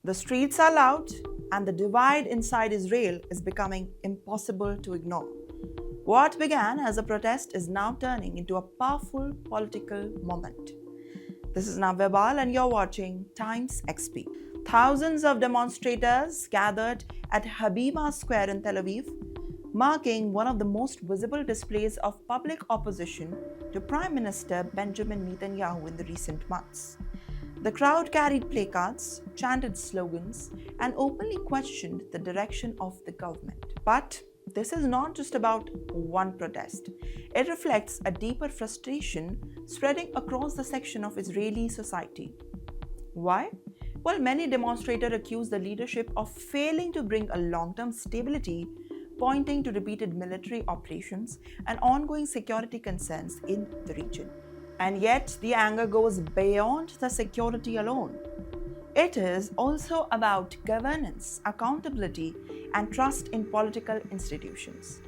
The streets are loud, and the divide inside Israel is becoming impossible to ignore. What began as a protest is now turning into a powerful political moment. This is Navya Bal, and you're watching TimesXP. Thousands of demonstrators gathered at Habiba Square in Tel Aviv, marking one of the most visible displays of public opposition to Prime Minister Benjamin Netanyahu in the recent months. The crowd carried placards, chanted slogans, and openly questioned the direction of the government. But this is not just about one protest. It reflects a deeper frustration spreading across the section of Israeli society. Why? Well, many demonstrators accuse the leadership of failing to bring a long-term stability, pointing to repeated military operations and ongoing security concerns in the region. And yet, the anger goes beyond the security alone. It is also about governance, accountability, and trust in political institutions.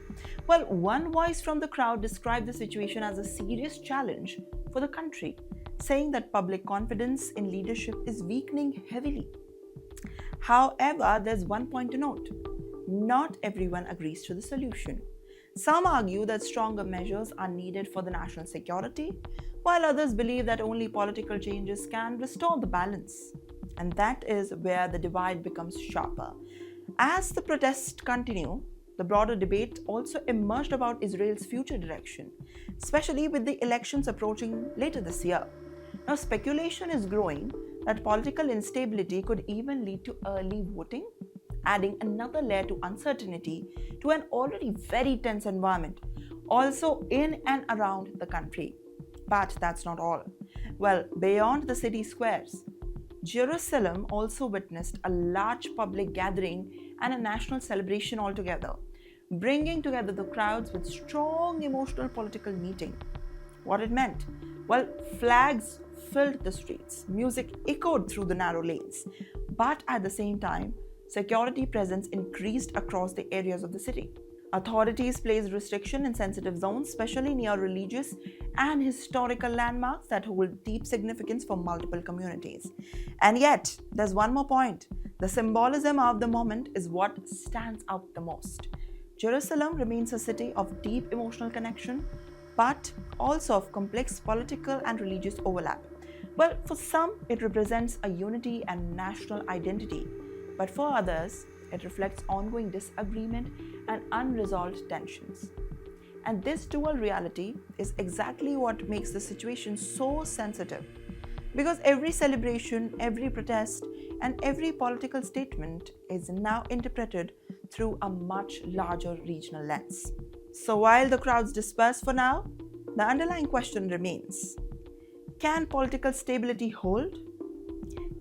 Well, one voice from the crowd described the situation as a serious challenge for the country, saying that public confidence in leadership is weakening heavily. However, there's one point to note. Not everyone agrees to the solution. Some argue that stronger measures are needed for the national security, while others believe that only political changes can restore the balance. And that is where the divide becomes sharper. As the protests continue, the broader debate also emerged about Israel's future direction, especially with the elections approaching later this year. Now, speculation is growing that political instability could even lead to early voting, adding another layer to uncertainty to an already very tense environment, also in and around the country. But that's not all. Well, beyond the city squares, Jerusalem also witnessed a large public gathering and a national celebration altogether, bringing together the crowds with strong emotional political meaning. What it meant? Well, flags filled the streets, music echoed through the narrow lanes, but at the same time, security presence increased across the areas of the city. Authorities placed restriction in sensitive zones, especially near religious and historical landmarks that hold deep significance for multiple communities. And yet, there's one more point. The symbolism of the moment is what stands out the most. Jerusalem remains a city of deep emotional connection, but also of complex political and religious overlap. Well, for some, it represents a unity and national identity, but for others, it reflects ongoing disagreement and unresolved tensions. And this dual reality is exactly what makes the situation so sensitive. Because every celebration, every protest, and every political statement is now interpreted through a much larger regional lens. So while the crowds disperse for now, the underlying question remains. Can political stability hold?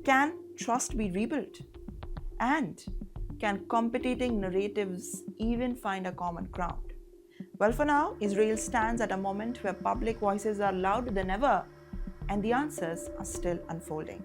Can trust be rebuilt? And can competing narratives even find a common ground? Well, for now, Israel stands at a moment where public voices are louder than ever, and the answers are still unfolding.